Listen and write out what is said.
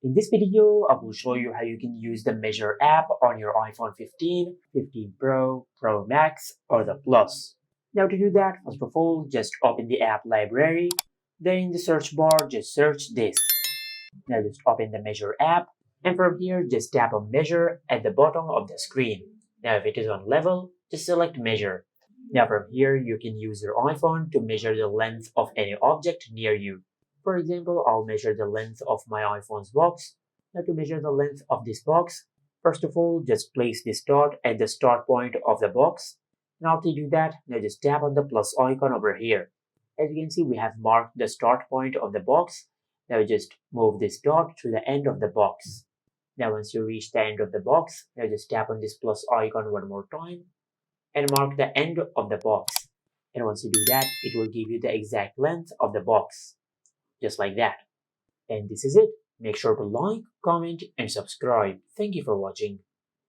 In this video, I will show you how you can use the Measure app on your iPhone 15, 15 Pro, Pro Max, or the Plus. Now to do that, first of all, just open the app library. Then in the search bar, just search this. Now just open the Measure app. And from here, just tap on Measure at the bottom of the screen. Now if it is on level, just select Measure. Now from here, you can use your iPhone to measure the length of any object near you. For example, I'll measure the length of my iPhone's box. Now to measure the length of this box, first of all, just place this dot at the start point of the box. Now to do that, now just tap on the plus icon over here. As you can see, we have marked the start point of the box. Now just move this dot to the end of the box. Now once you reach the end of the box, now just tap on this plus icon one more time and mark the end of the box. And once you do that, it will give you the exact length of the box. Just like that. And this is it. Make sure to like, comment, and subscribe. Thank you for watching.